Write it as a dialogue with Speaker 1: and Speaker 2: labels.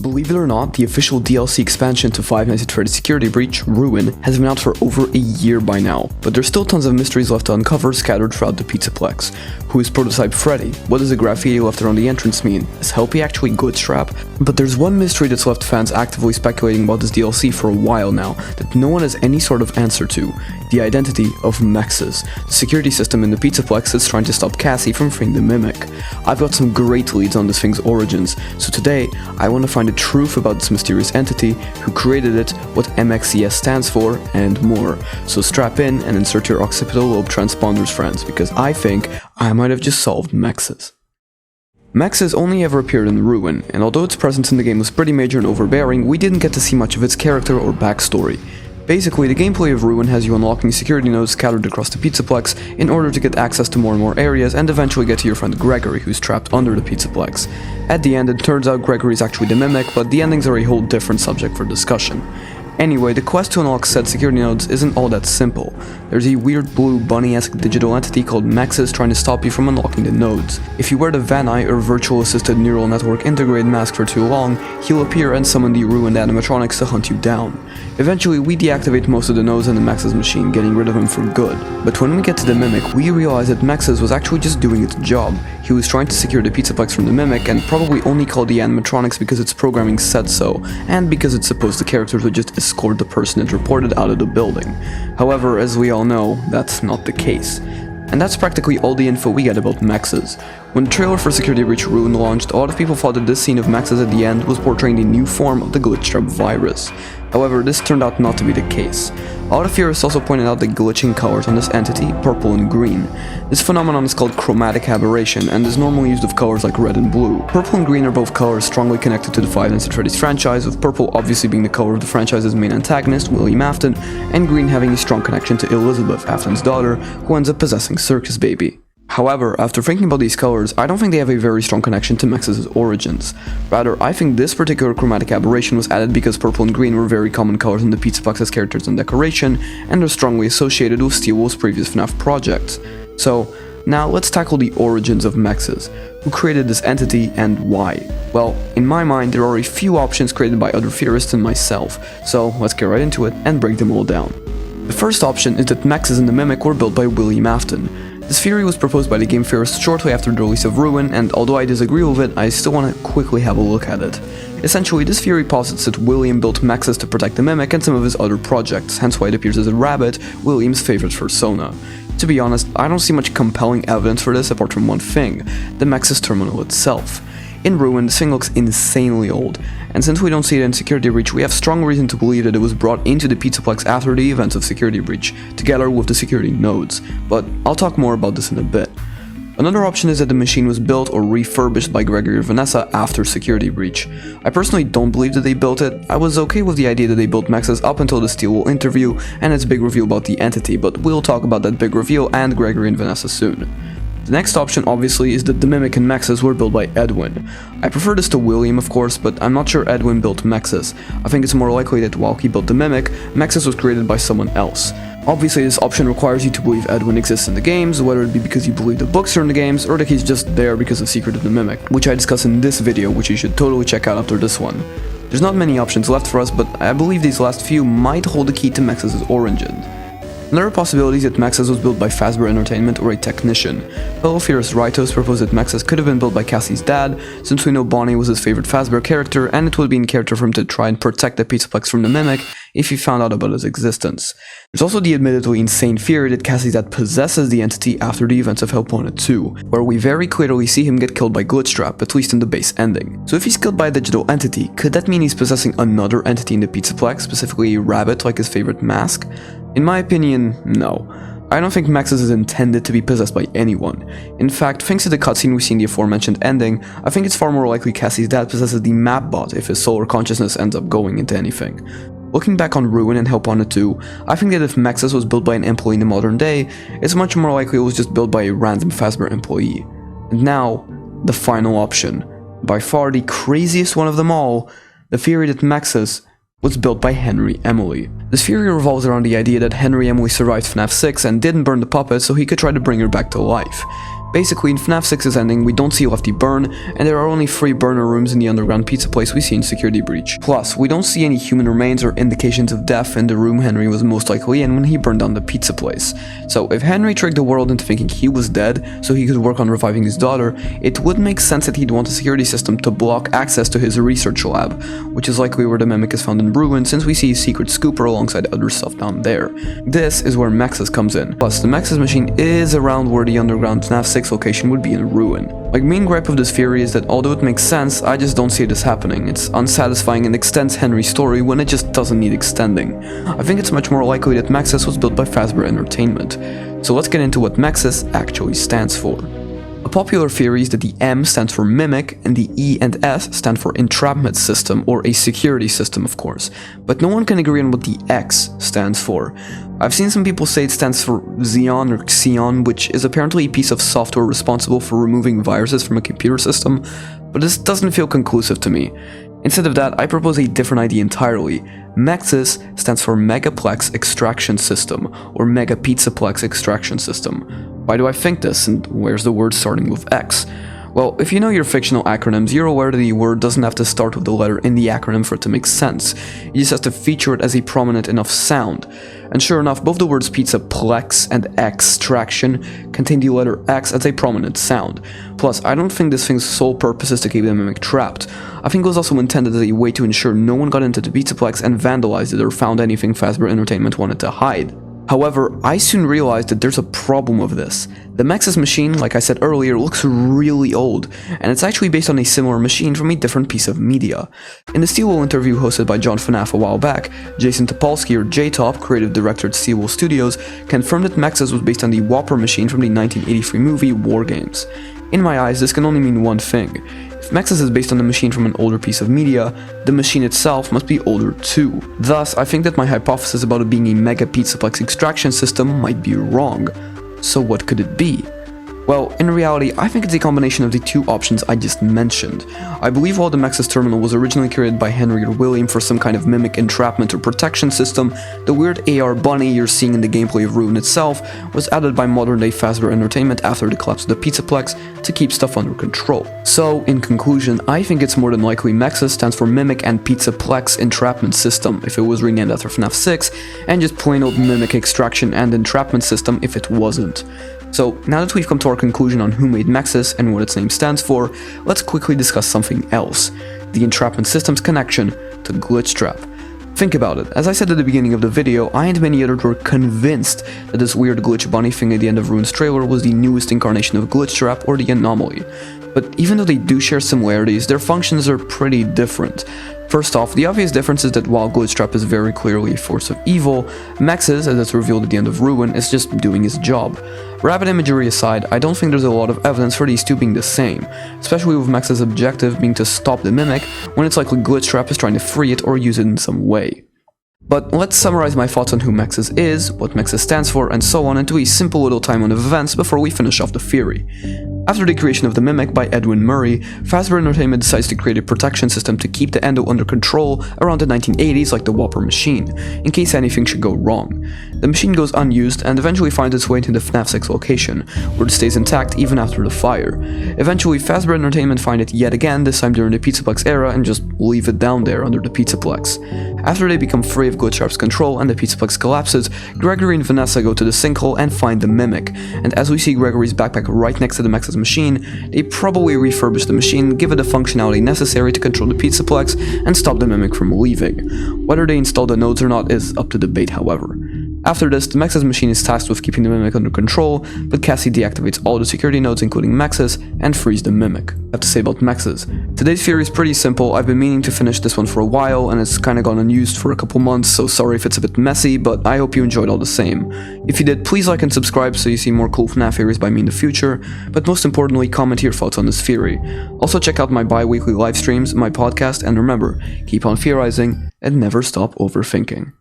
Speaker 1: Believe it or not, the official DLC expansion to Five Nights at Freddy's Security Breach, Ruin, has been out for over a year by now, but there's still tons of mysteries left to uncover scattered throughout the Pizzaplex. Who is Prototype Freddy? What does the graffiti left around the entrance mean? Is Helpy actually Glitchtrap? But there's one mystery that's left fans actively speculating about this DLC for a while now, that no one has any sort of answer to: the identity of M.X.E.S, the security system in the Pizzaplex that's trying to stop Cassie from freeing the Mimic. I've got some great leads on this thing's origins, so today I want to find the truth about this mysterious entity, who created it, what M.X.E.S stands for, and more. So strap in and insert your occipital lobe transponders, friends, because I think I might have just solved M.X.E.S. M.X.E.S only ever appeared in Ruin, and although its presence in the game was pretty major and overbearing, we didn't get to see much of its character or backstory. Basically, the gameplay of Ruin has you unlocking security nodes scattered across the Pizzaplex in order to get access to more and more areas and eventually get to your friend Gregory, who's trapped under the Pizzaplex. At the end, it turns out Gregory is actually the Mimic, but the endings are a whole different subject for discussion. Anyway, the quest to unlock said security nodes isn't all that simple. There's a weird blue bunny-esque digital entity called M.X.E.S trying to stop you from unlocking the nodes. If you wear the Van Eye or Virtual Assisted Neural Network Integrated mask for too long, he'll appear and summon the ruined animatronics to hunt you down. Eventually, we deactivate most of the nodes in the M.X.E.S machine, getting rid of him for good. But when we get to the Mimic, we realize that M.X.E.S was actually just doing its job. He was trying to secure the Pizzaplex from the Mimic, and probably only called the animatronics because its programming said so, and because it supposed the character to just escort the person it reported out of the building. However, as we all know, that's not the case. And that's practically all the info we get about M.X.E.S. When the trailer for Security Breach Ruin launched, a lot of people thought that this scene of M.X.E.S at the end was portraying the new form of the Glitchtrap virus. However, this turned out not to be the case. A lot of theorists also pointed out the glitching colors on this entity, purple and green. This phenomenon is called chromatic aberration and is normally used with colors like red and blue. Purple and green are both colors strongly connected to the Five Nights at Freddy's franchise, with purple obviously being the color of the franchise's main antagonist, William Afton, and green having a strong connection to Elizabeth, Afton's daughter, who ends up possessing Circus Baby. However, after thinking about these colors, I don't think they have a very strong connection to M.X.E.'s origins. Rather, I think this particular chromatic aberration was added because purple and green were very common colors in the Pizzaplex's characters and decoration, and are strongly associated with Steel Wolf's previous FNAF projects. So, now let's tackle the origins of M.X.E.S. Who created this entity and why? Well, in my mind, there are a few options created by other theorists and myself, so let's get right into it and break them all down. The first option is that M.X.E.S and the Mimic were built by William Afton. This theory was proposed by the game theorists shortly after the release of Ruin, and although I disagree with it, I still want to quickly have a look at it. Essentially, this theory posits that William built M.X.E.S to protect the Mimic and some of his other projects, hence why it appears as a rabbit, William's favorite persona. To be honest, I don't see much compelling evidence for this apart from one thing: the M.X.E.S terminal itself. In Ruin, this thing looks insanely old, and since we don't see it in Security Breach, we have strong reason to believe that it was brought into the Pizzaplex after the events of Security Breach, together with the security nodes, but I'll talk more about this in a bit. Another option is that the machine was built or refurbished by Gregory or Vanessa after Security Breach. I personally don't believe that they built it. I was okay with the idea that they built M.X.E.S up until the Steel Wool interview and its big reveal about the entity, but we'll talk about that big reveal and Gregory and Vanessa soon. The next option, obviously, is that the Mimic and M.X.E.S were built by Edwin. I prefer this to William, of course, but I'm not sure Edwin built M.X.E.S. I think it's more likely that while he built the Mimic, M.X.E.S was created by someone else. Obviously, this option requires you to believe Edwin exists in the games, whether it be because you believe the books are in the games, or that he's just there because of Secret of the Mimic, which I discuss in this video, which you should totally check out after this one. There's not many options left for us, but I believe these last few might hold the key to M.X.E.'s origin. Another possibility is that M.X.E.S was built by Fazbear Entertainment or a technician. Fellow theorist Ritos proposed that M.X.E.S could have been built by Cassie's dad, since we know Bonnie was his favorite Fazbear character, and it would be in character for him to try and protect the Pizzaplex from the Mimic if he found out about his existence. There's also the admittedly insane theory that Cassie's dad possesses the entity after the events of Help Wanted 2, where we very clearly see him get killed by Glitchtrap, at least in the base ending. So if he's killed by a digital entity, could that mean he's possessing another entity in the Pizzaplex, specifically a rabbit like his favorite mask? In my opinion, no. I don't think M.X.E.S is intended to be possessed by anyone. In fact, thanks to the cutscene we see in the aforementioned ending, I think it's far more likely Cassie's dad possesses the map-bot if his soul or consciousness ends up going into anything. Looking back on Ruin and Help Wanted 2, I think that if M.X.E.S was built by an employee in the modern day, it's much more likely it was just built by a random Fazbear employee. And now, the final option. By far the craziest one of them all, the theory that M.X.E.S was built by Henry Emily. This theory revolves around the idea that Henry Emily survived FNAF 6 and didn't burn the puppet so he could try to bring her back to life. Basically, in FNAF 6's ending, we don't see Lefty burn, and there are only 3 burner rooms in the underground pizza place we see in Security Breach. Plus, we don't see any human remains or indications of death in the room Henry was most likely in when he burned down the pizza place. So, if Henry tricked the world into thinking he was dead so he could work on reviving his daughter, it would make sense that he'd want a security system to block access to his research lab, which is likely where the mimic is found in Ruin since we see a secret scooper alongside other stuff down there. This is where M.X.E.S comes in. Plus, the M.X.E.S machine is around where the underground FNAF 6 location would be in Ruin. My main gripe of this theory is that although it makes sense, I just don't see this happening. It's unsatisfying and extends Henry's story when it just doesn't need extending. I think it's much more likely that M.X.E.S was built by Fazbear Entertainment. So let's get into what M.X.E.S actually stands for. A popular theory is that the M stands for Mimic and the E and S stand for Entrapment System, or a security system of course, but no one can agree on what the X stands for. I've seen some people say it stands for Xeon or Xeon, which is apparently a piece of software responsible for removing viruses from a computer system, but this doesn't feel conclusive to me. Instead of that, I propose a different idea entirely. M.X.E.S stands for Megaplex Extraction System, or Mega Pizzaplex Extraction System. Why do I think this, and where's the word starting with X? Well, if you know your fictional acronyms, you're aware that the word doesn't have to start with the letter in the acronym for it to make sense. It just has to feature it as a prominent enough sound. And sure enough, both the words pizzaplex and extraction contain the letter X as a prominent sound. Plus, I don't think this thing's sole purpose is to keep the mimic trapped. I think it was also intended as a way to ensure no one got into the pizzaplex and vandalized it or found anything Fazbear Entertainment wanted to hide. However, I soon realized that there's a problem with this. The M.X.E.S machine, like I said earlier, looks really old, and it's actually based on a similar machine from a different piece of media. In the Steelwool interview hosted by John FNAF a while back, Jason Topolsky, or J-Top, creative director at Steelwool Studios, confirmed that M.X.E.S was based on the Whopper machine from the 1983 movie War Games. In my eyes, this can only mean one thing. If M.X.E.S is based on a machine from an older piece of media, the machine itself must be older too. Thus, I think that my hypothesis about it being a Mega Pizzaplex extraction system might be wrong. So what could it be? Well, in reality, I think it's a combination of the two options I just mentioned. I believe while the M.X.E.S terminal was originally created by Henry or William for some kind of mimic entrapment or protection system, the weird AR bunny you're seeing in the gameplay of Ruin itself was added by modern-day Fazbear Entertainment after the collapse of the Pizzaplex to keep stuff under control. So, in conclusion, I think it's more than likely M.X.E.S stands for Mimic and Pizzaplex Entrapment System if it was renamed after FNAF 6, and just plain old Mimic Extraction and Entrapment System if it wasn't. So, now that we've come to our conclusion on who made M.X.E.S and what its name stands for, let's quickly discuss something else: the entrapment system's connection to Glitchtrap. Think about it. As I said at the beginning of the video, I and many others were convinced that this weird glitch bunny thing at the end of Ruin's trailer was the newest incarnation of Glitchtrap, or the Anomaly. But even though they do share similarities, their functions are pretty different. First off, the obvious difference is that while Glitchtrap is very clearly a force of evil, M.X.E.S, as it's revealed at the end of Ruin, is just doing his job. Rabbit imagery aside, I don't think there's a lot of evidence for these two being the same, especially with M.X.E.S' objective being to stop the mimic, when it's likely Glitchtrap is trying to free it or use it in some way. But let's summarize my thoughts on who M.X.E.S is, what M.X.E.S stands for, and so on into a simple little timeline of events before we finish off the theory. After the creation of the Mimic by Edwin Murray, Fazbear Entertainment decides to create a protection system to keep the Endo under control around the 1980s like the Whopper machine, in case anything should go wrong. The machine goes unused and eventually finds its way into the FNAF 6 location, where it stays intact even after the fire. Eventually, Fazbear Entertainment find it yet again, this time during the Pizzaplex era, and just leave it down there under the Pizzaplex. After they become free of Glitchtrap's control and the Pizzaplex collapses, Gregory and Vanessa go to the sinkhole and find the Mimic, and as we see Gregory's backpack right next to the M.X.E.S machine, they probably refurbish the machine, give it the functionality necessary to control the Pizzaplex, and stop the Mimic from leaving. Whether they install the nodes or not is up to debate, however. After this, the M.X.E.S machine is tasked with keeping the Mimic under control, but Cassie deactivates all the security nodes including M.X.E.S and frees the Mimic. I have to say about M.X.E.S. Today's theory is pretty simple. I've been meaning to finish this one for a while and it's kinda gone unused for a couple months, so sorry if it's a bit messy, but I hope you enjoyed all the same. If you did, please like and subscribe so you see more cool FNAF theories by me in the future, but most importantly, comment your thoughts on this theory. Also check out my bi-weekly live streams, my podcast, and remember, keep on theorizing and never stop overthinking.